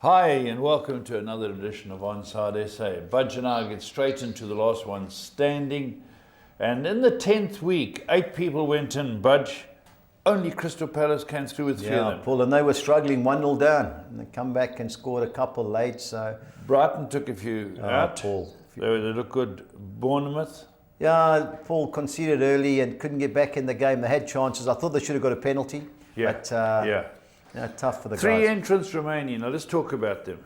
Hi and welcome to another edition of OnSide SA. Budge and I get straight into the last one standing. And in the 10th week, 8 people went in, Budge. Only Crystal Palace came through with 3 of them. Paul, and they were struggling 1-0 down. And they come back and scored a couple late. So Brighton took a few out. Paul. They look good. Bournemouth. Yeah, Paul conceded early and couldn't get back in the game. They had chances. I thought they should have got a penalty. Yeah. But tough for the 3 guys. entrants remaining. Now let's talk about them.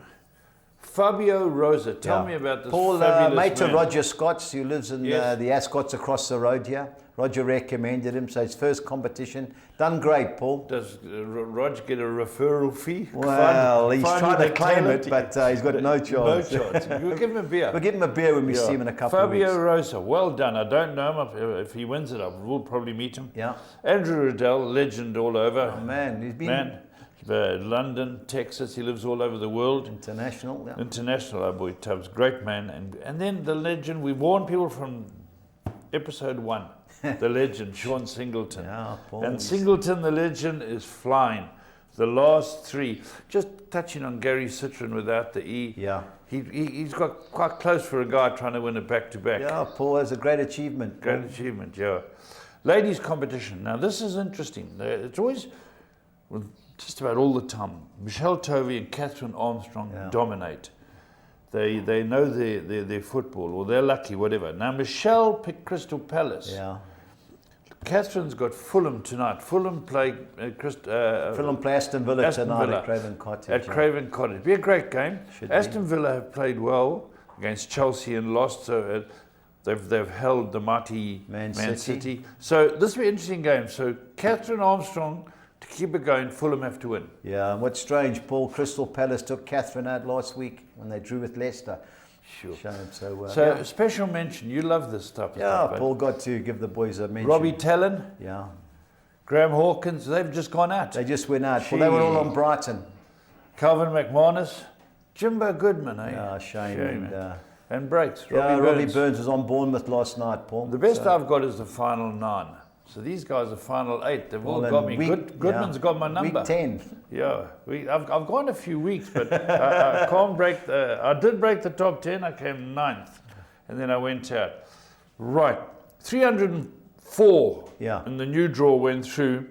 Fabio Rosa, tell me about this Paul, fabulous mate man. of Roger Scott's, who lives in Yes. the Ascots across the road here. Roger recommended him, so his first competition. Done great, Paul. Does Roger get a referral fee? Well, he's Find trying to the claim talent. it, but he's got no chance. No chance. We'll give him a beer. We'll give him a beer when we see him in a couple of weeks. Fabio Rosa, well done. I don't know him. If he wins it, we'll probably meet him. Yeah. Andrew Riddell, legend all over. Oh, man, he's been London, Texas, he lives all over the world. international. Yeah. International, our boy Tubbs, great man. And then the legend, we warned people from episode 1, the legend, Sean Singleton. Yeah, Paul, and Singleton, the legend, is flying. The last 3, just touching on Gary Citron without the E. Yeah. He's got quite close for a guy trying to win it back-to-back. Yeah, Paul, that's a great achievement. Great achievement, yeah. Ladies competition. Now this is interesting. It's always, well, just about all the time, Michelle Tovey and Catherine Armstrong dominate. They know their football, or they're lucky, whatever. Now Michelle picked Crystal Palace. Yeah. Catherine's got Fulham tonight. Fulham play Fulham play Aston Villa Aston tonight Villa at Craven Cottage. At Craven Cottage. Be a great game. Should Aston Villa have played well against Chelsea and lost, so they've held the mighty Man City. So this will be an interesting game. So Catherine Armstrong, to keep it going, Fulham have to win. Yeah, and what's strange, Paul, Crystal Palace took Catherine out last week when they drew with Leicester. Sure. Shame. So special mention, you love this type of stuff. Paul got to give the boys a mention. Robbie Talon, Yeah. Graham Hawkins, they've just gone out. They just went out. Well, they were all on Brighton. Calvin McManus, Jimbo Goodman, eh? Yeah, shame. And breaks. Robbie Burns was on Bournemouth last night, Paul. The best I've got is the final 9. So these guys are final 8. They've all got me. Goodman's got my number. Week 10. Yeah, I've gone a few weeks, but I can't break I did break the top 10. I came 9th, and then I went out. Right, 304 in the new draw went through,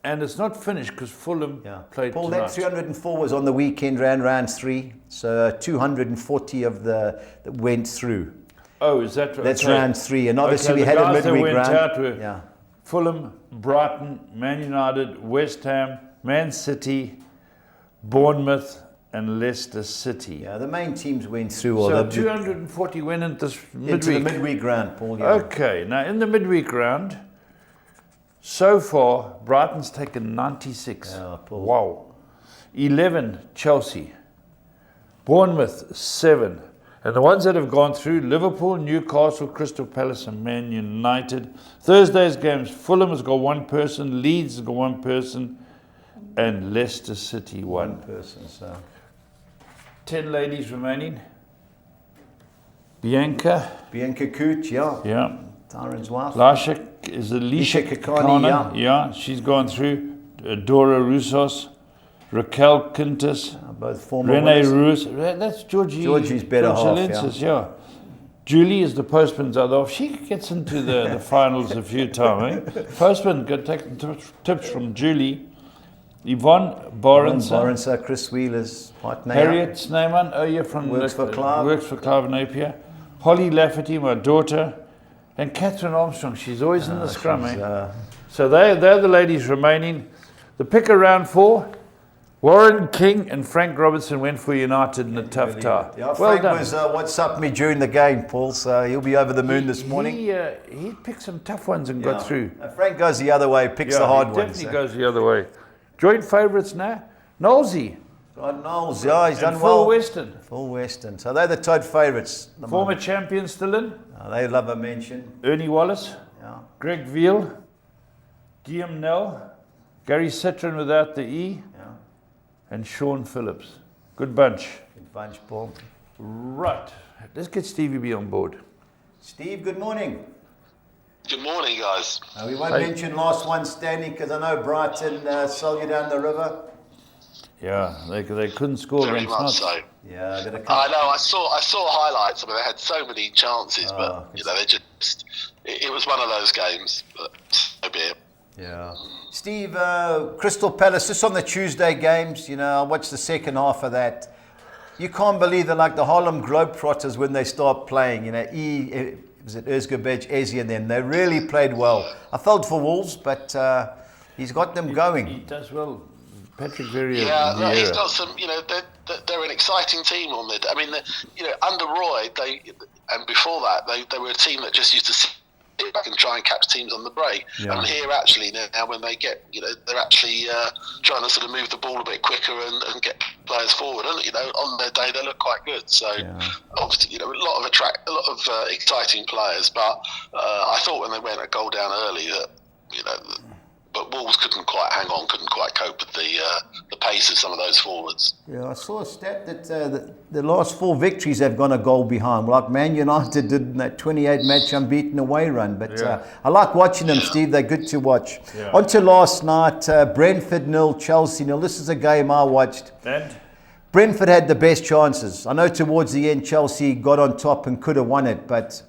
and it's not finished because Fulham played Paul, tonight. that 304 was on the weekend, ran round 3, so 240 of that went through. Oh, is that right? That's round 3, and obviously we had a midweek round. Out were Fulham, Brighton, Man United, West Ham, Man City, Bournemouth, and Leicester City. Yeah, the main teams went through. So 240 went into this midweek. Into the midweek round, Paul. Yeah. Okay, now in the midweek round, so far, Brighton's taken 96. Paul. Wow. 11, Chelsea. Bournemouth, 7. And the ones that have gone through, Liverpool, Newcastle, Crystal Palace, and Man United. Thursday's games, Fulham has got 1 person, Leeds has got 1 person, and Leicester City 1 person. So 10 ladies remaining. Bianca Cooch, yeah. Tyron's wife. Lashik is Alicia Kakani, yeah, she's gone through. Dora Roussos, Raquel Quintus, both former Renee winners. Roos. That's Georgie. Georgie's better half, yeah. Julie is the postman's other half. She gets into the finals a few times. Eh? Postman got taken tips from Julie. Yvonne Borenser, Chris Wheeler's partner. Harriet Sneyman, you're from works for Clive Napier. Holly Lafferty, my daughter, and Catherine Armstrong. She's always in the scrum. So they're the ladies remaining. The pick around 4. Warren King and Frank Robertson went for United in a tough tie. Yeah, Frank was WhatsApp me during the game, Paul, so he'll be over the moon this morning. He picked some tough ones and got through. Frank goes the other way, picks the hard ones. Definitely goes the other way. Joint favourites now, Knowlesy. Knowles, he's done well. Full Western. So they're the top favourites. Former champion still in. They love a mention. Ernie Wallace, Greg Veal, Guillaume Nell, Gary Citron without the E, and Sean Phillips. Good bunch. Good bunch, Paul. Right. Let's get Stevie B on board. Steve, good morning. Good morning, guys. We won't mention last one standing because I know Brighton saw you down the river. Yeah, they couldn't score Very against much Notts. so. Yeah, but I know. I saw highlights. I mean, they had so many chances, but they just. It was one of those games. But so be it. Yeah. Steve, Crystal Palace, just on the Tuesday games, I watched the second half of that. You can't believe they're like the Harlem Globetrotters when they start playing. Was it Özgebej, Eze and them? They really played well. I felt for Wolves, but he's got them going. He does well. Patrick Vieira. Yeah, he's got some. They're an exciting team on there. I mean, under Roy, and before that, they were a team that just used to sit back and try and catch teams on the break. Yeah. And here, actually, now when they get, they're actually trying to sort of move the ball a bit quicker and get players forward. And on their day, they look quite good. So obviously, a lot of exciting players. But I thought when they went a goal down early that, but Wolves couldn't quite hang on, couldn't quite cope with the pace of some of those forwards. Yeah, I saw a stat that the last 4 victories have gone a goal behind, like Man United did in that 28-match unbeaten away run. But I like watching them, Steve. They're good to watch. Yeah. On to last night, Brentford 0, Chelsea 0. This is a game I watched. And Brentford had the best chances. I know towards the end Chelsea got on top and could have won it, but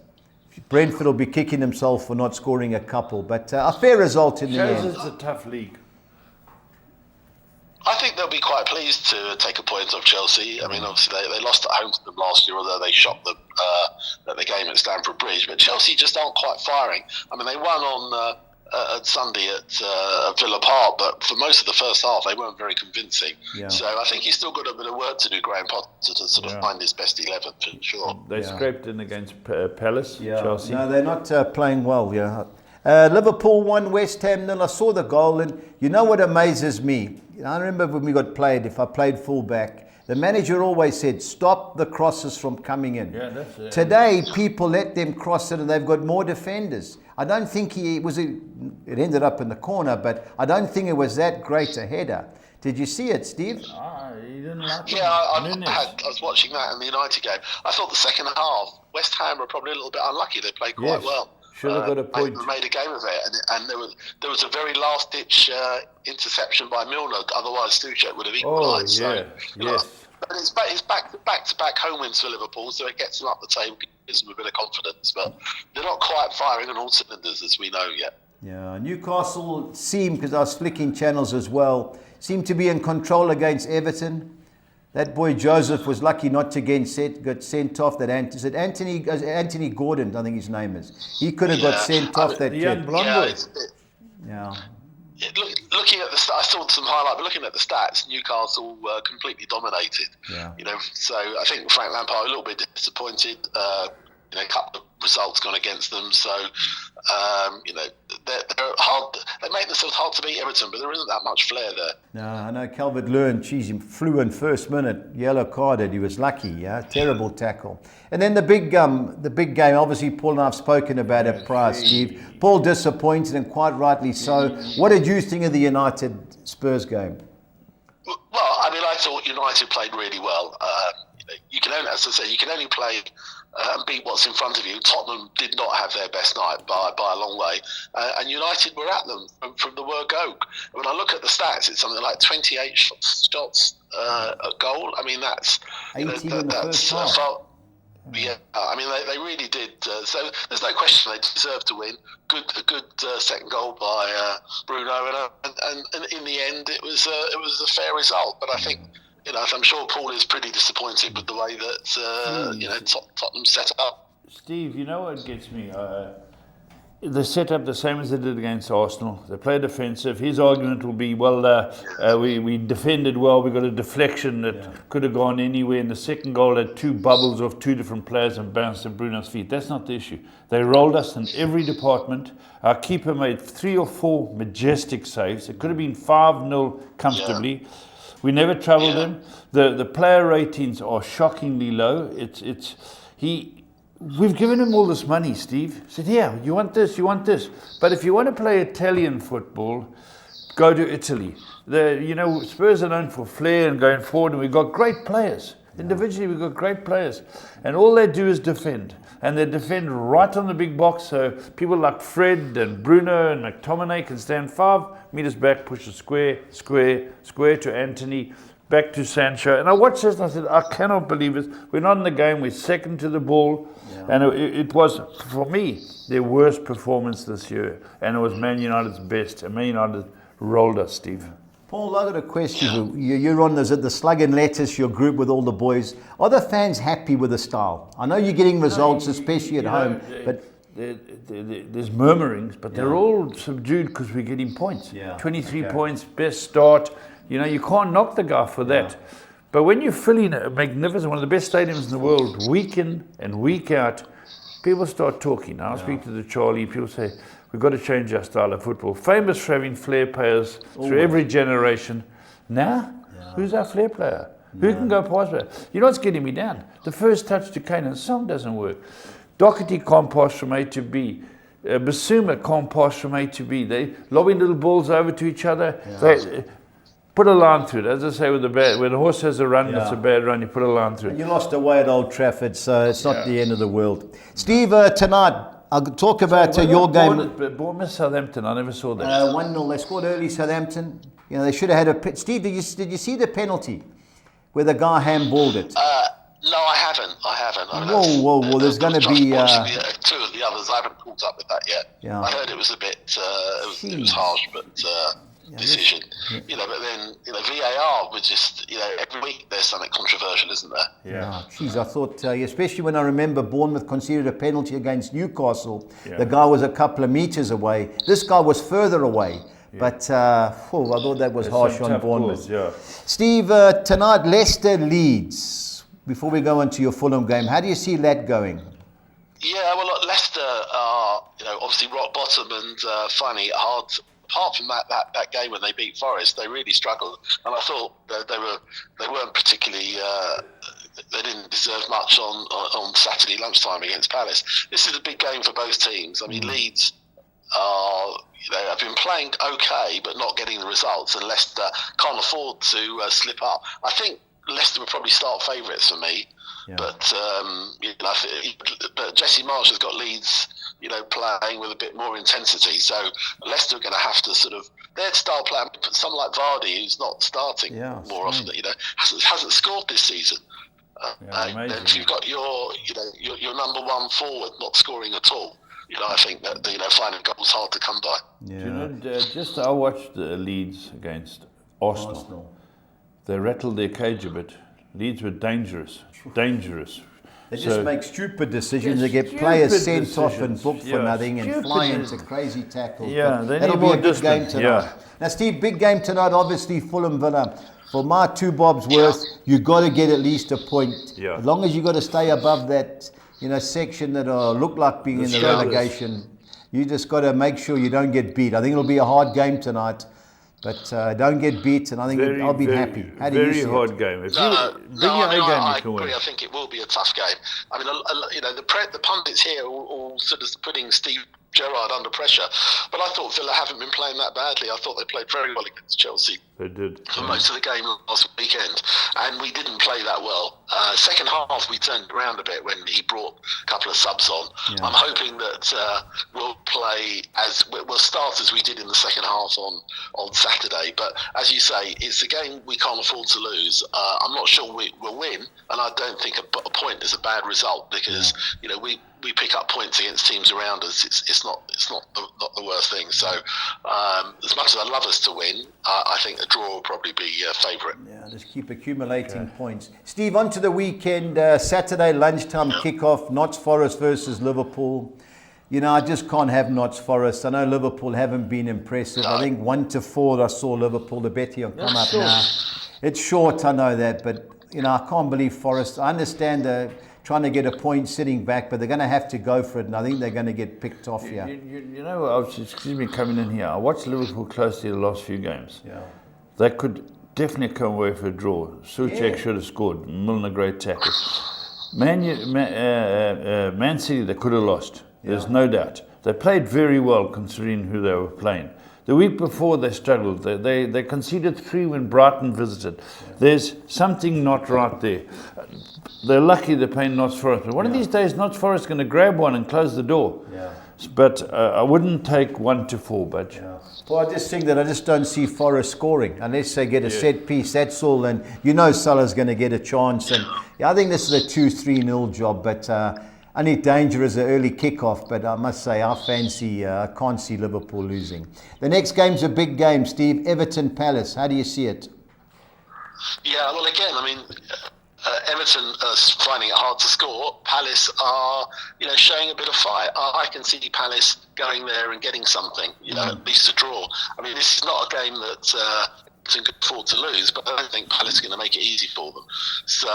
Brentford will be kicking themselves for not scoring a couple. But a fair result in the shows end. it's a tough league. I think they'll be quite pleased to take a point off Chelsea. I mean, obviously they lost at home to them last year, although they shot them at the game at Stamford Bridge. But Chelsea just aren't quite firing. I mean, they won on Sunday at Villa Park, but for most of the first half they weren't very convincing. Yeah. So I think he's still got a bit of work to do, Graham Potter, to sort of find his best 11 for sure. They scraped in against Palace, Chelsea. No, they're not playing well. Yeah. Liverpool 1, West Ham 0. I saw the goal, and you know what amazes me? I remember when we got played, if I played fullback, the manager always said, stop the crosses from coming in. Yeah, that's it. Today, people let them cross it and they've got more defenders. I don't think it ended up in the corner, but I don't think it was that great a header. Did you see it, Steve? You didn't like Yeah, I was watching that in the United game. I thought the second half, West Ham were probably a little bit unlucky. They played quite well. Should have got a point. Made a game of it, and there was a very last-ditch interception by Milner. Otherwise, Stuchek would have equalised. But it's back-to-back home wins for Liverpool, so it gets them up the table, gives them a bit of confidence. But they're not quite firing on all cylinders, as we know yet. Yeah, Newcastle seemed, because I was flicking channels as well, seemed to be in control against Everton. That boy Joseph was lucky not to get sent off. Is it Anthony Gordon? I think his name is. He could have got sent off. That the young blonde boy. Looking at I saw some highlight, but looking at the stats, Newcastle were completely dominated. Yeah. So I think Frank Lampard a little bit disappointed. A couple of results gone against them, so they're hard. They make themselves hard to beat Everton, but there isn't that much flair there. No, I know Calvert-Lewin. He flew in first minute, yellow carded. He was lucky. Yeah, terrible tackle. And then the big game. Obviously, Paul and I've spoken about it prior, Steve. Paul disappointed, and quite rightly so. What did you think of the United Spurs game? Well, I mean, I thought United played really well. You can only, as I say, you can only play and beat what's in front of you. Tottenham did not have their best night by a long way, and United were at them from the word go. When I look at the stats, it's something like 28 shots a goal. I mean, that's 18 in the first half. Yeah, I mean they really did. So there's no question they deserved to win. A good second goal by Bruno, and in the end it was a fair result. But I think. I'm sure Paul is pretty disappointed with the way that Tottenham set up. Steve, you know what gets me? They set up the same as they did against Arsenal. They play defensive. His argument will be, we defended well. We got a deflection that could have gone anywhere. And the second goal had 2 bubbles off 2 different players and bounced at Bruno's feet. That's not the issue. They rolled us in every department. Our keeper made 3 or 4 majestic saves. It could have been 5-0 comfortably. Yeah. We never troubled him. The player ratings are shockingly low. We've given him all this money, Steve. Said, you want this, you want this. But if you want to play Italian football, go to Italy. Spurs are known for flair and going forward, and we've got great players. Individually, we've got great players. And all they do is defend. And they defend right on the big box, so people like Fred and Bruno and McTominay can stand 5 meters back, push a square to Anthony, back to Sancho. And I watched this and I said, I cannot believe it. We're not in the game. We're second to the ball. And it was, for me, their worst performance this year. And it was Man United's best. And Man United rolled us, Steve. Paul, I got a question. You're on the Slug and Lettuce, your group with all the boys. Are the fans happy with the style? I know you're getting results, especially at home, but there's murmurings, but they're all subdued because we're getting points. 23 Okay. points, best start. You can't knock the guy for that. But when you fill in a magnificent, one of the best stadiums in the world, week in and week out, people start talking. Now I speak to the Charlie, people say, we've got to change our style of football. Famous for having flair players through every generation. Now, who's our flair player? Who can go past that? You know what's getting me down? The first touch to Kane, and the song doesn't work. Doherty can't pass from A to B. Basuma can't pass from A to B. They lobbing little balls over to each other. They put a line through it. As I say, when the horse has a run, it's a bad run. You put a line through it. you lost away at Old Trafford, so it's not the end of the world. Steve, tonight, I'll talk about your game. Bournemouth, Southampton. I never saw that. 1-0. They scored early, Southampton. They should have had a... Steve, did you see the penalty where the guy handballed it? No, I haven't. I mean, Whoa. There's going to be... two of the others. I haven't caught up with that yet. Yeah. I heard it was a bit... it was harsh, but... decision, but then VAR was just every week there's something controversial, isn't there? I thought, especially when I remember Bournemouth conceded a penalty against Newcastle, the guy was a couple of meters away. This guy was further away, but I thought that was harsh on Bournemouth. Steve, tonight Leicester Leeds. Before we go into your Fulham game, how do you see that going? Yeah, well, look, Leicester are obviously rock bottom and finding it hard. Apart from that game when they beat Forest, they really struggled, and I thought they weren't particularly. They didn't deserve much on Saturday lunchtime against Palace. This is a big game for both teams. I mean, Leeds are have been playing okay, but not getting the results, and Leicester can't afford to slip up. I think Leicester would probably start favourites for me, but but Jesse Marsh has got Leeds. Playing with a bit more intensity. So Leicester are going to have to sort of their style play. Someone like Vardy, who's not starting more often, hasn't scored this season. And you've got your number one forward not scoring at all. I think that finding goals hard to come by. I watched Leeds against Arsenal. They rattled their cage a bit. Leeds were dangerous. They just make stupid decisions. They get players sent off and booked for nothing and fly into crazy tackles. That'll be a good game tonight. Now, Steve, big game tonight, obviously, Fulham Villa. For my 2 bobs worth, you got to get at least a point. As long as you got to stay above that, section that look like being in the relegation, you just got to make sure you don't get beat. I think it'll be a hard game tonight. But don't get beat, and I think I'll be happy. How do you see hard it? game. I agree. I think it will be a tough game. I mean, the pundits here all sort of putting Steve Gerrard under pressure, but I thought Villa haven't been playing that badly. I thought they played very well against Chelsea. They did. For most of the game last weekend, and we didn't play that well. Second half, we turned around a bit when he brought a couple of subs on. I'm hoping that we'll start as we did in the second half on Saturday. But as you say, it's a game we can't afford to lose. I'm not sure we will win, and I don't think a point is a bad result because we pick up points against teams around us. It's not the worst thing. So as much as I'd love us to win, I think a draw will probably be a favourite. Just keep accumulating points. Steve, on to the weekend. Saturday lunchtime kickoff. Notts Forest versus Liverpool. I just can't have Notts Forest. I know Liverpool haven't been impressive. I think 1-4 I saw Liverpool. The betting will come up now. It's short, I know that, but I can't believe Forest. I understand the trying to get a point sitting back, but they're going to have to go for it, and I think they're going to get picked off here. Excuse me coming in here. I watched Liverpool closely the last few games. They could definitely come away for a draw. Souček should have scored. Milner, great tackle. Man City, they could have lost. There's no doubt. They played very well considering who they were playing. The week before they struggled. They conceded 3 when Brighton visited. There's something not right there. They're lucky they're playing Notts Forest. But one of these days, Notts Forest is going to grab one and close the door. But I wouldn't take 1 to 4, but Well, I just think that I just don't see Forest scoring unless they get a set piece. That's all, and Salah's going to get a chance. And I think this is a 2-3-0 job. But only danger is an early kickoff. But I must say, I can't see Liverpool losing. The next game's a big game, Steve. Everton Palace. How do you see it? Yeah, well, again, I mean, Everton are finding it hard to score. Palace are, showing a bit of fight. I can see Palace going there and getting something, at least a draw. I mean, this is not a game that Everton could afford to lose, but I don't think Palace is going to make it easy for them. So,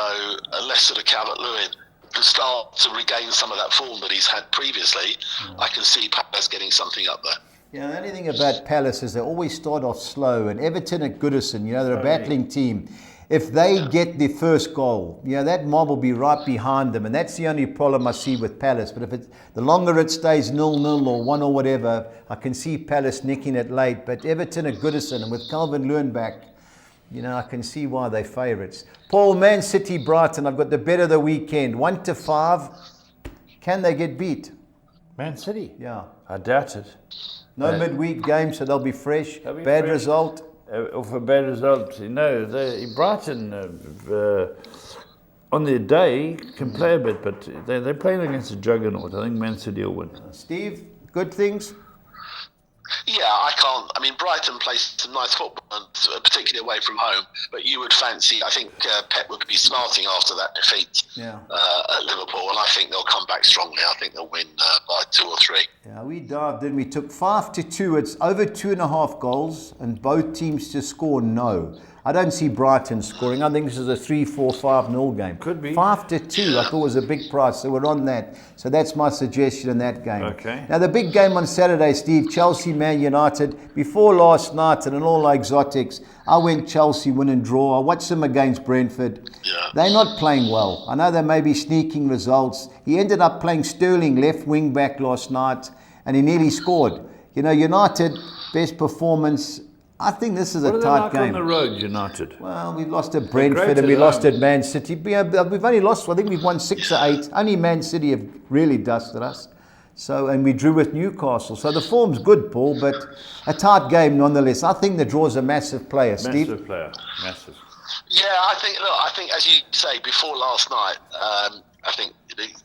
unless sort of Calvert-Lewin can start to regain some of that form that he's had previously, I can see Palace getting something up there. Yeah, the only thing about Palace is they always start off slow, and Everton at Goodison, they're a battling team. If they get the first goal, that mob will be right behind them, and that's the only problem I see with Palace. But if the longer it stays 0-0 or 1 or whatever, I can see Palace nicking it late. But Everton at Goodison, and with Calvert-Lewin back, I can see why they're favourites. Paul, Man City, Brighton, I've got the bet of the weekend, 1 to 5. Can they get beat? Man City? Yeah. I doubt it. No midweek game, so they'll be fresh. Bad result. Off a bad result, Brighton on their day can play a bit, but they're playing against a juggernaut. I think Man City will win. Steve, good things? Yeah, I can't. I mean, Brighton plays some nice football, particularly away from home. But you would fancy, I think Pep would be smarting after that defeat at Liverpool, and I think they'll come back strongly. I think they'll win by 2 or 3. Yeah, we dived in. We took 5-2. It's over 2.5 goals, and both teams to score no. I don't see Brighton scoring. I think this is a 3-4-5-0 game. Could be. 5-2, I thought was a big price, so we're on that. So that's my suggestion in that game. Okay. Now the big game on Saturday, Steve, Chelsea, Man United. Before last night and in all exotics, I went Chelsea win and draw. I watched them against Brentford. Yeah. They're not playing well. I know they may be sneaking results. He ended up playing Sterling left wing back last night, and he nearly scored. United, best performance. I think this is a tight game. On the road, United? Well, we've lost at Brentford and we lost at Man City. We've only lost, I think we've won 6 or 8. Only Man City have really dusted us. So, and we drew with Newcastle. So the form's good, Paul, but a tight game nonetheless. I think the draw's a massive player, Steve. Massive player, massive. Yeah, I think as you say, before last night, I think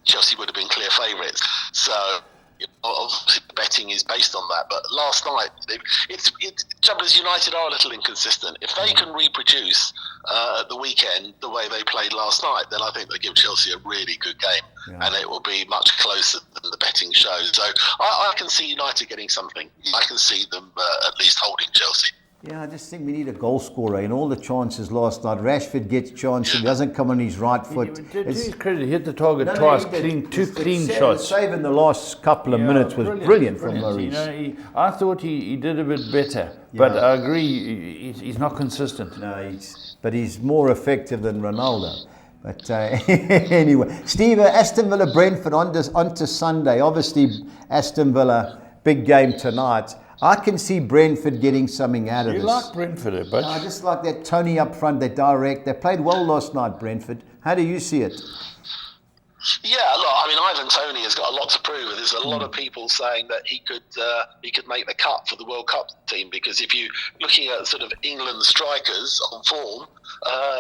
Chelsea would have been clear favourites. So, obviously the betting is based on that, but last night Jumpers United are a little inconsistent. If they can reproduce at the weekend the way they played last night, then I think they give Chelsea a really good game, and it will be much closer than the betting shows. So I can see United getting something. I can see them at least holding Chelsea. Yeah, I just think we need a goal scorer. In all the chances last night, Rashford gets chances, he doesn't come on his right foot. To his credit, he hit the target twice, two clean shots. The save in the last couple of minutes was brilliant from Maurice. I thought he did a bit better, but I agree, he's not consistent. No, but he's more effective than Ronaldo. But anyway, Steve, Aston Villa, Brentford on to Sunday. Obviously, Aston Villa, big game tonight. I can see Brentford getting something out of this. You like Brentford a bit? I just like that Tony up front, they're direct. They played well last night, Brentford. How do you see it? Yeah, look, I mean, Ivan Toney has got a lot to prove. There's a lot of people saying that he could make the cut for the World Cup team, because if you're looking at sort of England strikers on form,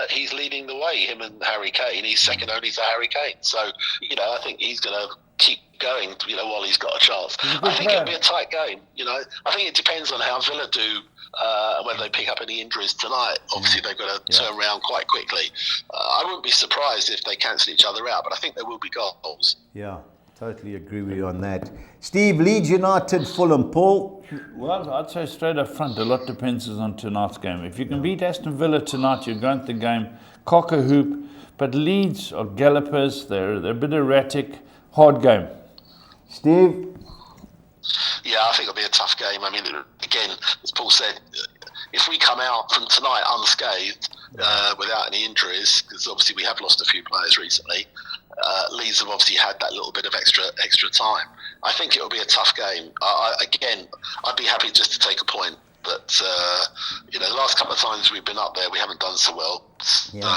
he's leading the way, him and Harry Kane. He's second only to Harry Kane. So, I think he's going to keep going, while he's got a chance. I think it'll be a tight game. I think it depends on how Villa do, whether they pick up any injuries tonight. Obviously, they've got to turn around quite quickly. I wouldn't be surprised if they cancel each other out, but I think there will be goals. Yeah, totally agree with you on that. Steve, Leeds United, Fulham, Paul? Well, I'd say straight up front, a lot depends on tonight's game. If you can beat Aston Villa tonight, you're going to the game, cock a hoop. But Leeds are gallopers, they're a bit erratic, hard game. Steve? Yeah, I think it'll be a tough game. I mean, again, as Paul said, if we come out from tonight unscathed, without any injuries, because obviously we have lost a few players recently, Leeds have obviously had that little bit of extra time. I think it'll be a tough game. I'd be happy just to take a point, but the last couple of times we've been up there, we haven't done so well. Yeah. So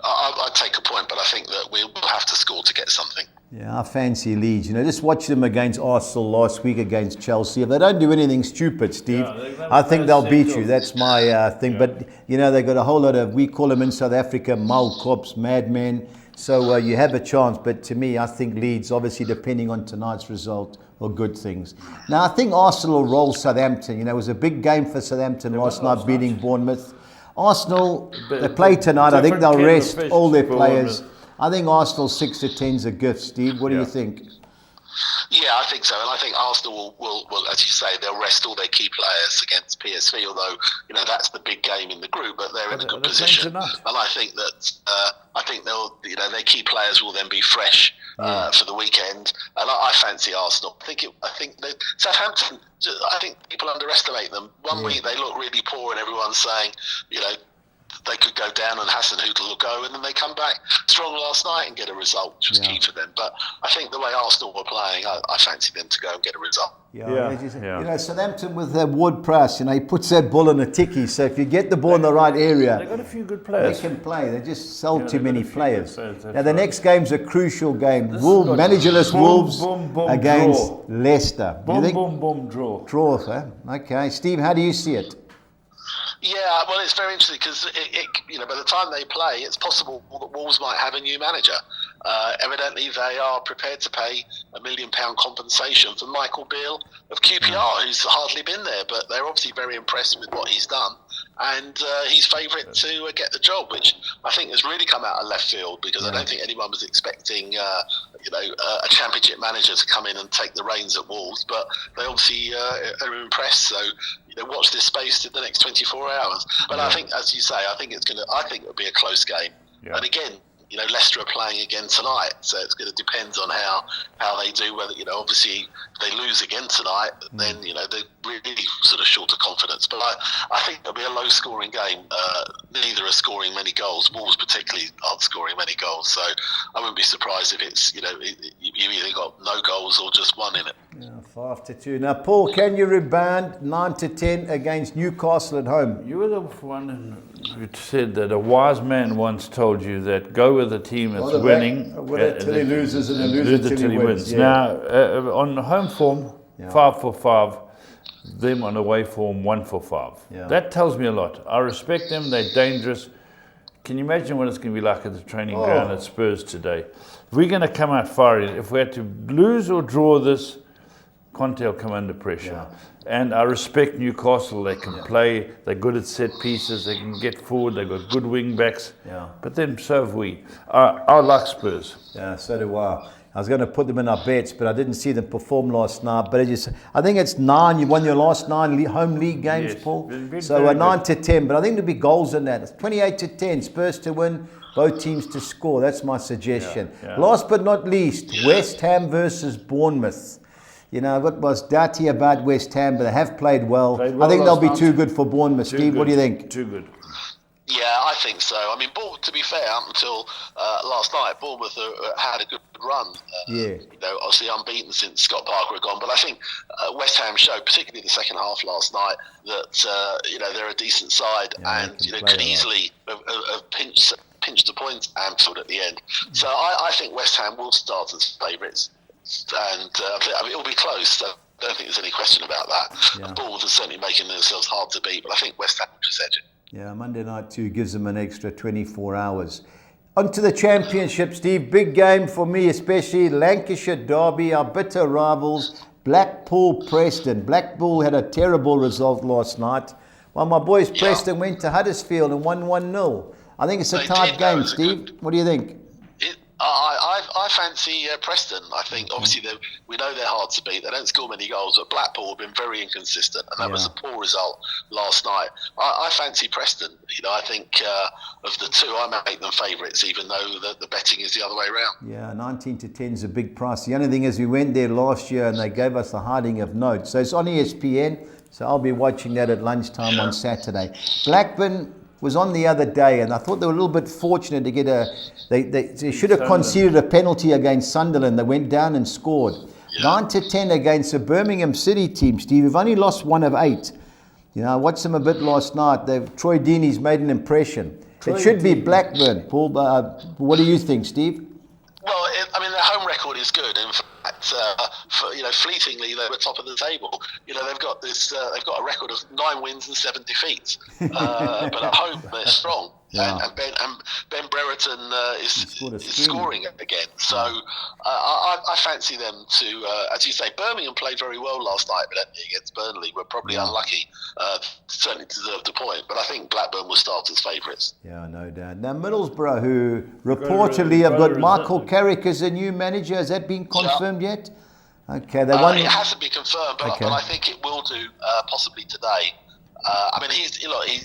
I'd take a point, but I think that we'll have to score to get something. Yeah, I fancy Leeds. Just watch them against Arsenal last week against Chelsea. If they don't do anything stupid, Steve, I think they'll beat you. That's my thing. Yeah. But, they've got a whole lot of, we call them in South Africa, malcops, madmen. So you have a chance. But to me, I think Leeds, obviously, depending on tonight's result, are good things. Now, I think Arsenal will roll Southampton. It was a big game for Southampton last night, beating Bournemouth. Arsenal, they play tonight. I think they'll rest all their players. I think Arsenal 6-10 is a gift, Steve. What do you think? Yeah, I think so. And I think Arsenal will, as you say, they'll rest all their key players against PSV, although, that's the big game in the group, but they're in a good position. And I think that, they'll, their key players will then be fresh for the weekend. And I fancy Arsenal. I think that Southampton, I think people underestimate them. One week they look really poor and everyone's saying, they could go down and Hasenhüttl will go, and then they come back strong last night and get a result, which was key for them. But I think the way Arsenal were playing, I fancy them to go and get a result. Southampton with Ward-Prowse, he puts that ball in a ticky. So if you get the ball in the right area, they've got a few good players. They can play. They just sell too many players. Now the next game's a crucial game. Managerless Wolves against draw. Leicester. Boom, draw. Draw, huh? Okay, Steve, how do you see it? Yeah, well, it's very interesting because by the time they play, it's possible that Wolves might have a new manager. Evidently, they are prepared to pay £1 million compensation for Michael Beale of QPR, who's hardly been there, but they're obviously very impressed with what he's done. And he's favourite to get the job, which I think has really come out of left field because I don't think anyone was expecting, a championship manager to come in and take the reins at Wolves. But they obviously are impressed. So watch this space in the next 24 hours. But I think, as you say, I think it'll be a close game. Yeah. And again, Leicester are playing again tonight, so it's going to depend on how they do. Whether obviously if they lose again tonight, then they're really sort of short of confidence. But I think it'll be a low-scoring game. Neither are scoring many goals. Wolves particularly aren't scoring many goals, so I wouldn't be surprised if it's you either got no goals or just one in it. Yeah, 5-2. Now, Paul, can you rebound 9-10 against Newcastle at home? You were the one who said that a wise man once told you that go with a team that's winning. Till he loses and then loses till he wins. Yeah. Now, on home form, 5 for 5. Them on away form, 1 for 5. Yeah. That tells me a lot. I respect them. They're dangerous. Can you imagine what it's going to be like at the training ground at Spurs today? If we're going to come out firing, if we had to lose or draw this, Conte will come under pressure. Yeah. And I respect Newcastle. They can play. They're good at set pieces. They can get forward. They've got good wing backs. Yeah. But then so have we. I like Spurs. Yeah, so do I. I was going to put them in our bets, but I didn't see them perform last night. But I think it's 9. You won your last 9 home league games, yes, Paul. So 9-10. But I think there'll be goals in that. It's 28-10. Spurs to win. Both teams to score. That's my suggestion. Yeah. Last but not least, West Ham versus Bournemouth. What was dirty about West Ham, but they have played well. I think they'll be too good for Bournemouth. Steve, what do you think? Too good. Yeah, I think so. I mean, to be fair, up until last night, Bournemouth had a good run. Obviously unbeaten since Scott Parker had gone. But I think West Ham showed, particularly the second half last night, that they're a decent side and could easily have pinched the point at Anfield at the end. So I think West Ham will start as favourites. And it'll be close. So I don't think there's any question about that. Yeah. Bournemouth are certainly making themselves hard to beat, but I think West Ham will just edge it. Yeah, Monday night too gives them an extra 24 hours. On to the Championship, Steve. Big game for me, especially Lancashire Derby, our bitter rivals, Blackpool Preston. Blackpool had a terrible result last night, while my boys Preston went to Huddersfield and won 1-0. I think it's a tight game, Steve. What do you think? I fancy Preston. I think obviously we know they're hard to beat. They don't score many goals, but Blackpool have been very inconsistent, and that was a poor result last night. I fancy Preston. I think of the two, I make them favourites, even though the betting is the other way around. Yeah, 19-10 is a big price. The only thing is we went there last year and they gave us the hiding of notes. So it's on ESPN. So I'll be watching that at lunchtime on Saturday. Blackburn was on the other day, and I thought they were a little bit fortunate to get they should have conceded a penalty against Sunderland. They went down and scored. 9-10 against a Birmingham City team, Steve. We've only lost 1 of 8. You know, I watched them a bit last night. Troy Deeney's made an impression. It should be Blackburn. Paul, what do you think, Steve? Well, their home record is good. In fact, fleetingly they were top of the table. You know, they've got they've got a record of 9 wins and 7 defeats. But at home they're strong. Yeah. And Ben Brereton is scoring again. So I fancy them to, as you say, Birmingham played very well last night, but against Burnley were probably unlucky. Certainly deserved a point, but I think Blackburn will start as favourites. Yeah, no doubt. Now Middlesbrough, who reportedly have got Michael Carrick as a new manager, has that been confirmed yet? Okay, they won. It hasn't been confirmed, but I think it will do possibly today.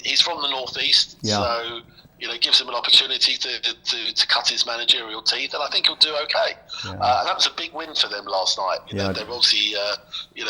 He's from the northeast, so it gives him an opportunity to cut his managerial teeth, and I think he'll do okay. Yeah. And that was a big win for them last night. They've obviously, they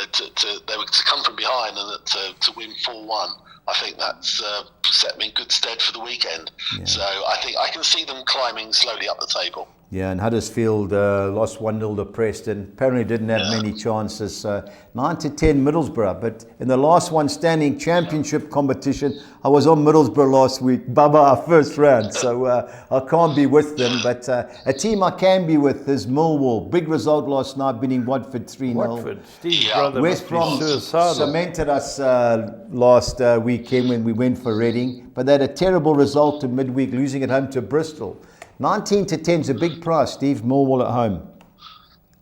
were to come from behind and to win 4-1. I think that's set them in good stead for the weekend. Yeah. So I think I can see them climbing slowly up the table. Yeah, and Huddersfield lost 1-0 to Preston. Apparently didn't have many chances. 9-10 Middlesbrough. But in the last one standing championship competition, I was on Middlesbrough last week. Baba, our first round. So I can't be with them. But a team I can be with is Millwall. Big result last night, beating Watford 3-0. Watford, Steve's brother. West Brom cemented us last weekend when we went for Reading. But they had a terrible result in midweek, losing at home to Bristol. 19-10 is a big price, Steve. Millwall at home.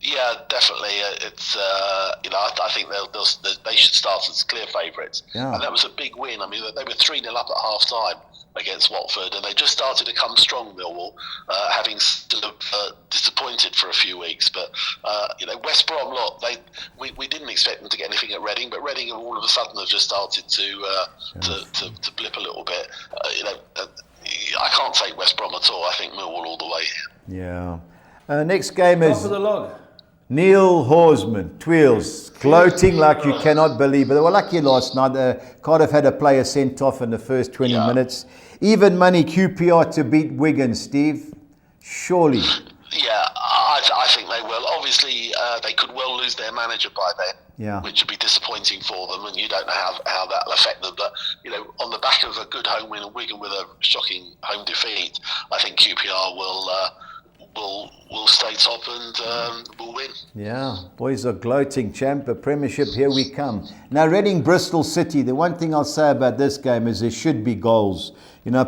Yeah, definitely. It's I think they should start as clear favourites. Yeah. And that was a big win. I mean, they were 3-0 up at half time against Watford, and they just started to come strong, Millwall, having sort of disappointed for a few weeks. But West Brom, we didn't expect them to get anything at Reading, but Reading all of a sudden have just started to blip a little bit. I can't take West Brom at all. I think Millwall all the way. Yeah. Next game is top of the log. Neil Horsman, Tweels, gloating like you cannot believe. But they were lucky last night. Cardiff had a player sent off in the first 20 minutes. Even money QPR to beat Wigan, Steve. Surely. Yeah, I think they will. Obviously, they could well lose their manager by then, which would be disappointing for them, and you don't know how that'll affect them. But on the back of a good home win, and Wigan with a shocking home defeat, I think QPR will stay top and will win. Yeah, boys are gloating. Champ, a premiership, here we come. Now, Reading Bristol City. The one thing I'll say about this game is there should be goals.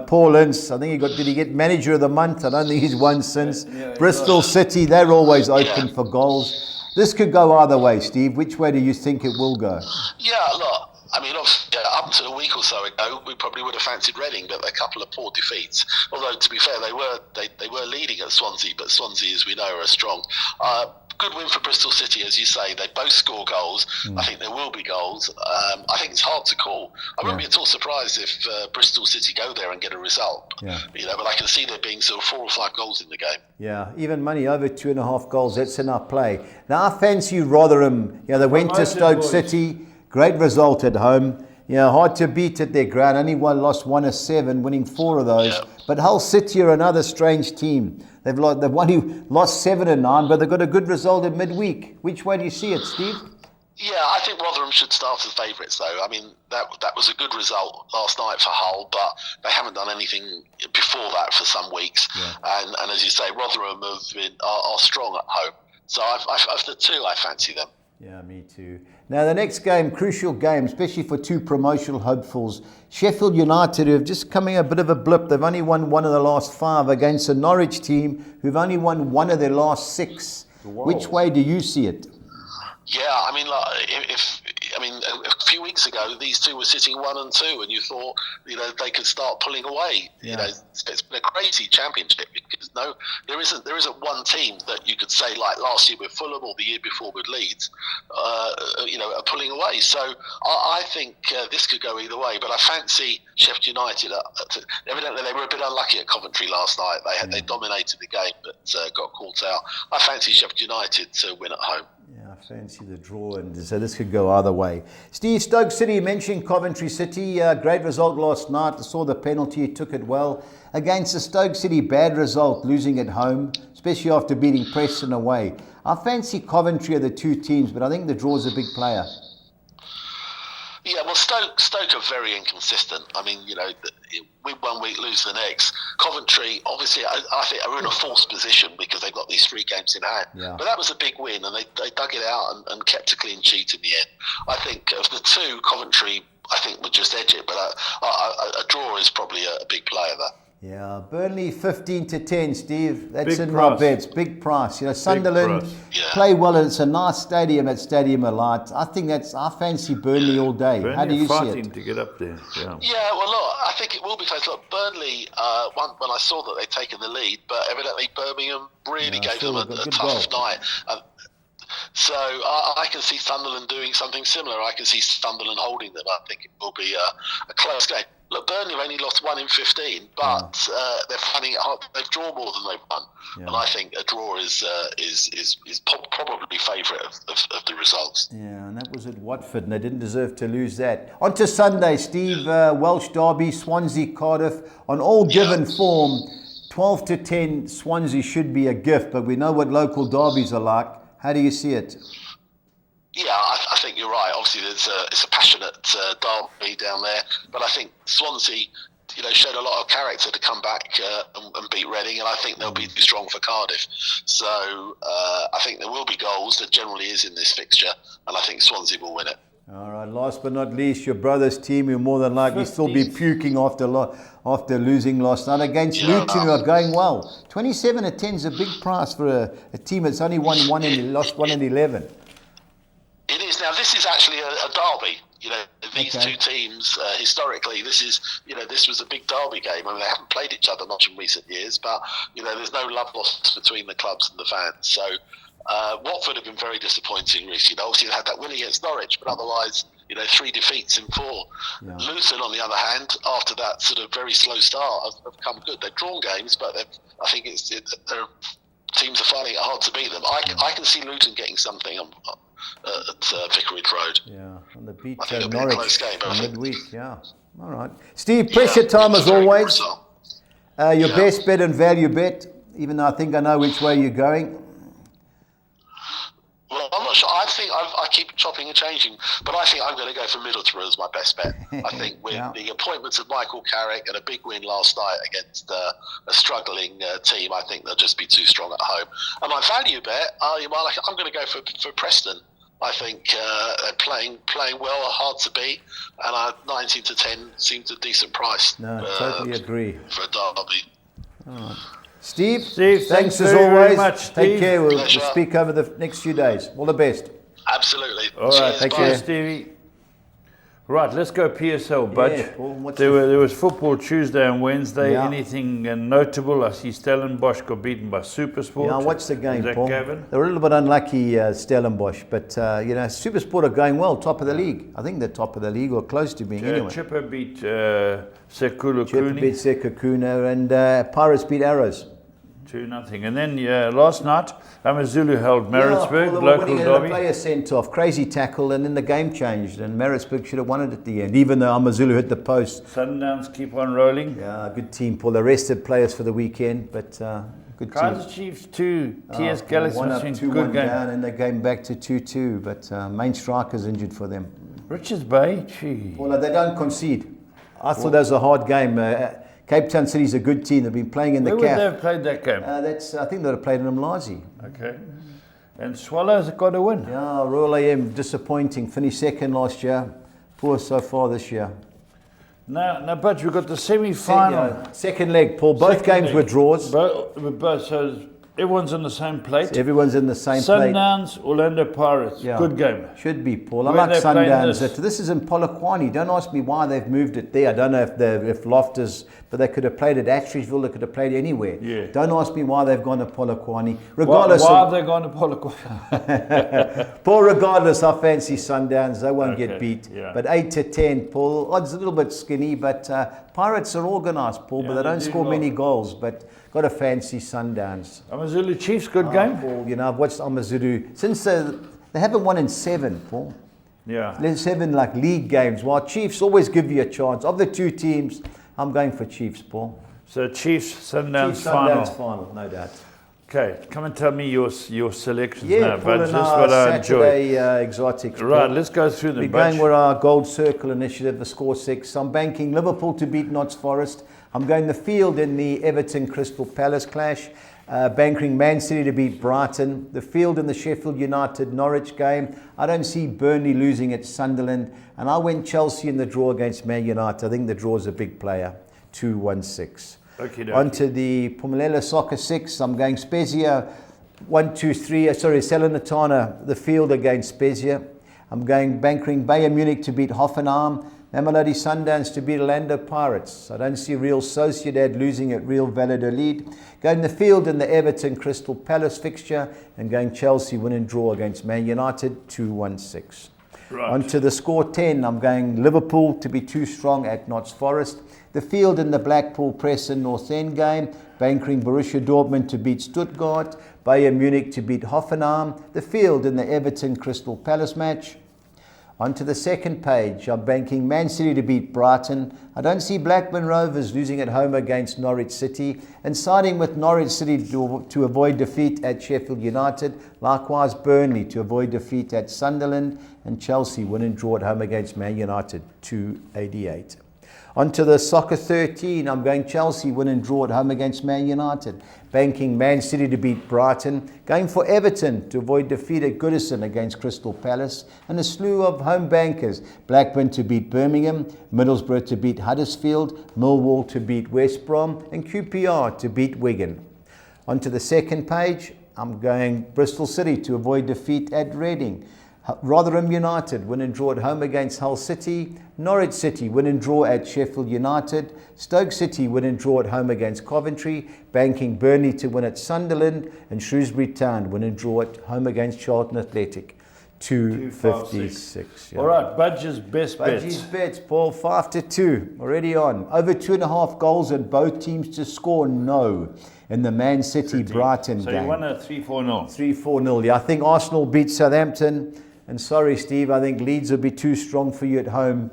Paul Ince, I think did he get manager of the month? I don't think he's won since. Bristol City, they're always open for goals. This could go either way, Steve. Which way do you think it will go? Yeah, look, I mean, up to a week or so ago, we probably would have fancied Reading, but a couple of poor defeats. Although, to be fair, they were leading at Swansea, but Swansea, as we know, are strong. Good win for Bristol City, as you say. They both score goals. I think there will be goals. I think it's hard to call. I wouldn't be at all surprised if Bristol City go there and get a result. Yeah. But I can see there being sort of 4 or 5 goals in the game. Yeah, even money over 2.5 goals. That's enough play. Now I fancy Rotherham. They went to Stoke City. Great result at home. Hard to beat at their ground. Only lost 1 of 7, winning 4 of those. Yeah. But Hull City are another strange team. They've only lost 7 and 9, but they've got a good result in midweek. Which way do you see it, Steve? Yeah, I think Rotherham should start as favourites, though. I mean, that was a good result last night for Hull, but they haven't done anything before that for some weeks. Yeah. And as you say, Rotherham are strong at home. So of the two, I fancy them. Yeah, me too. Now, the next game, crucial game, especially for 2 promotional hopefuls. Sheffield United, who have just coming a bit of a blip. They've only won 1 of the last 5 against a Norwich team who've only won 1 of their last 6. Whoa. Which way do you see it? Yeah, I mean, a few weeks ago, these two were sitting 1 and 2, and you thought, they could start pulling away. Yeah. It's been a crazy championship because there isn't one team that you could say like last year with Fulham or the year before with Leeds, are pulling away. So I think this could go either way, but I fancy Sheffield United. Evidently, they were a bit unlucky at Coventry last night. They dominated the game, but got caught out. I fancy Sheffield United to win at home. Yeah, I fancy the draw, and so this could go either way. Steve, Stoke City, you mentioned Coventry City. Great result last night. I saw the penalty, took it well. Against the Stoke City, bad result, losing at home, especially after beating Preston away. I fancy Coventry are the 2 teams, but I think the draw is a big player. Yeah, well, Stoke are very inconsistent. I mean, win one week, lose the next. Coventry, obviously, I think are in a false position because they've got these 3 games in hand. Yeah. But that was a big win, and they dug it out and kept a clean sheet in the end. I think of the 2, Coventry, I think would just edge it, but a draw is probably a big player there. Yeah, Burnley 15-10, Steve. That's Big in price. my bets. Big price. Sunderland price. play well, and it's a nice stadium at Stadium of Light. I fancy Burnley all day. Burnley How do you see fighting it? to get up there. Yeah. Yeah, well, look, I think it will be close. Look, Burnley, when I saw that they'd taken the lead, but evidently Birmingham really gave them a tough night. So I can see Sunderland doing something similar. I can see Sunderland holding them. I think it will be a close game. Look, Burnley have only lost 1 in 15, but they're finding it hard. They've drawn more than they've won, and I think a draw is probably favourite of the results. Yeah, and that was at Watford, and they didn't deserve to lose that. On to Sunday, Steve. Welsh derby, Swansea, Cardiff. On all given form, 12-10, Swansea should be a gift, but we know what local derbies are like. How do you see it? Yeah, I think you're right. Obviously, it's a passionate derby down there, but I think Swansea, showed a lot of character to come back and beat Reading, and I think they'll be too strong for Cardiff. So I think there will be goals. There generally is in this fixture, and I think Swansea will win it. All right, last but not least, your brother's team will more than likely still be puking after losing last night against Luton, who are going well. 27-10 is a big price for a team that's only lost 1 in 11. It is. Now, this is actually a derby. These 2 teams, historically, this was a big derby game. I mean, they haven't played each other much in recent years, but, there's no love lost between the clubs and the fans. So, Watford have been very disappointing recently. Obviously, they had that win against Norwich, but otherwise, 3 defeats in 4. Yeah. Luton, on the other hand, after that sort of very slow start, have come good. They've drawn games, but I think their teams are finding it hard to beat them. I can see Luton getting something at Vicarage Road. Yeah, on the beat Norwich midweek. Yeah, all right. Steve, pressure time as always. Your best bet and value bet, even though I think I know which way you're going. Well, I'm not sure. I think I keep chopping and changing, but I think I'm going to go for Middlesbrough as my best bet. I think with the appointments of Michael Carrick and a big win last night against a struggling team, I think they'll just be too strong at home. And my value bet, I'm going to go for Preston. I think they're playing well, hard to beat, and 19-10 seems a decent price. No, totally agree. For a derby. All right. Steve, thanks as very always. Much, Steve. Take care. We'll speak over the next few days. All the best. Absolutely. All right, take care, Stevie. Right, let's go PSL, Budge. Yeah, Paul, there was football Tuesday and Wednesday. Yeah. Anything notable? I see Stellenbosch got beaten by Supersport. Yeah, I watched the game, Paul. Gavin? They were a little bit unlucky, Stellenbosch, but Supersport are going well, top of the league. I think they're top of the league or close to being anyway. Chipper beat Sekulu Chipper beat Sekukuna, and Pirates beat Arrows. 2-0. And then last night, Amazulu held Maritzburg, they were local winning, derby. The player sent off, crazy tackle, and then the game changed, and Maritzburg should have won it at the end, even though Amazulu hit the post. Sundowns keep on rolling. Yeah, good team, Paul. They rested players for the weekend, but good team. Kaiser Chiefs 2, TS Galaxy 2-1 down, and they came back to 2-2, but main striker's injured for them. Richards Bay, gee. Well, they don't concede. I thought that was a hard game. Cape Town City's a good team. They've been playing in the CAF. Where would they have played that game? I think they'd have played in Mlazi. Okay. And Swallows got a win. Yeah, Royal AM, disappointing. Finished second last year. Poor so far this year. Now, but we've got the semi-final. Second leg, Paul. Both games were draws. So everyone's on the same plate. Everyone's in the same plate. Sundowns, Orlando Pirates. Yeah. Good game. Should be, Paul. I like Sundowns. This is in Polokwane. Don't ask me why they've moved it there. I don't know if Loftus, but they could have played at Atteridgeville. They could have played anywhere. Yeah. Don't ask me why they've gone to Polokwane. Regardless, why have they gone to Polokwane? Paul, regardless, I fancy Sundowns. They won't get beat. Yeah. But 8-10, Paul. Odds a little bit skinny, but Pirates are organised, Paul, but they don't score many goals. But got a fancy Sundowns. Amazulu Chiefs, good game. Paul, I've watched Amazulu since they haven't won in 7, Paul. Yeah. There's 7 like league games. While Chiefs always give you a chance. Of the 2 teams, I'm going for Chiefs, Paul. So Chiefs, Sundowns Chiefs, final. Sundowns final, no doubt. Okay, come and tell me your selections Yeah, now, Budge. pulling This is our what I enjoy. Saturday exotics. Right, let's go through them, We're Budge. going with our Gold Circle initiative, the score 6. I'm banking Liverpool to beat Notts Forest. I'm going the field in the Everton Crystal Palace clash. Banking Man City to beat Brighton. The field in the Sheffield United Norwich game. I don't see Burnley losing at Sunderland. And I went Chelsea in the draw against Man United. I think the draw is a big player. 2-1-6. Okay, Onto the Pumalelo Soccer 6. I'm going Spezia 1-2-3. Salernitana, the field against Spezia. I'm going Bankering Bayern Munich to beat Hoffenheim. Mamelodi Sundowns to beat Orlando Pirates. I don't see Real Sociedad losing at Real Valladolid. Going the field in the Everton Crystal Palace fixture, and going Chelsea win and draw against Man United 2-1-6. Right. Onto the score 10, I'm going Liverpool to be too strong at Notts Forest. The field in the Blackpool Preston North End game, Bankering Borussia Dortmund to beat Stuttgart, Bayern Munich to beat Hoffenheim. The field in the Everton Crystal Palace match. Onto the second page, I'm banking Man City to beat Brighton. I don't see Blackburn Rovers losing at home against Norwich City, and siding with Norwich City to avoid defeat at Sheffield United. Likewise, Burnley to avoid defeat at Sunderland, and Chelsea win and draw at home against Man United 288. Onto the Soccer 13, I'm going Chelsea win and draw at home against Man United. Banking Man City to beat Brighton. Going for Everton to avoid defeat at Goodison against Crystal Palace. And a slew of home bankers. Blackburn to beat Birmingham. Middlesbrough to beat Huddersfield. Millwall to beat West Brom. And QPR to beat Wigan. Onto the second page, I'm going Bristol City to avoid defeat at Reading. Rotherham United win and draw at home against Hull City. Norwich City win and draw at Sheffield United. Stoke City win and draw at home against Coventry. Banking Burnley to win at Sunderland. And Shrewsbury Town win and draw at home against Charlton Athletic 256. All right, Budge's best bets. Budgie's bets, Paul, 5-2 already on. Over 2.5 goals and both teams to score no in the Man City Brighton So game. you won a 3-4-0. 3-4-0. Yeah, I think Arsenal beat Southampton. And sorry, Steve, I think Leeds will be too strong for you at home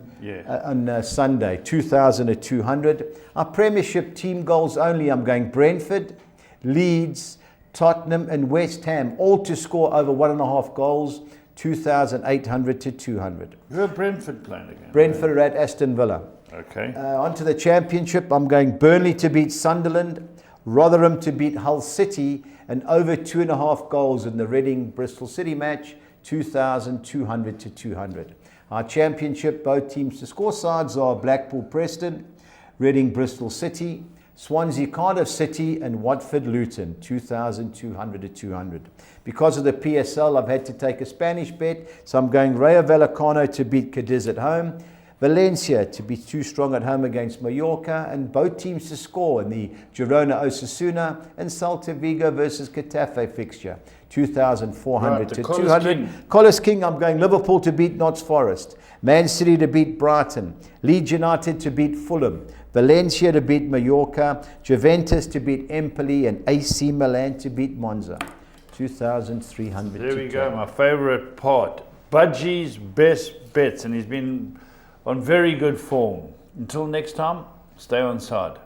on Sunday. 2,200. Our Premiership team goals only, I'm going Brentford, Leeds, Tottenham and West Ham, all to score over 1.5 goals, 2,800 to 200. Who are Brentford playing again? Brentford are at Aston Villa. Okay. Onto the Championship, I'm going Burnley to beat Sunderland, Rotherham to beat Hull City, and over 2.5 goals in the Reading Bristol City match, 2,200 to 200. Our Championship, both teams to score sides are Blackpool Preston, Reading Bristol City, Swansea Cardiff City, and Watford Luton, 2,200 to 200. Because of the PSL, I've had to take a Spanish bet, so I'm going Rayo Vallecano to beat Cadiz at home, Valencia to be too strong at home against Mallorca, and both teams to score in the Girona Osasuna and Celta Vigo versus Getafe fixture, 2,400 to 200. Collis King, I'm going Liverpool to beat Notts Forest, Man City to beat Brighton, Leeds United to beat Fulham, Valencia to beat Mallorca, Juventus to beat Empoli, and AC Milan to beat Monza, 2,300 There we go, my favourite part. Budgie's best bets, and he's been on very good form. Until next time, stay on side.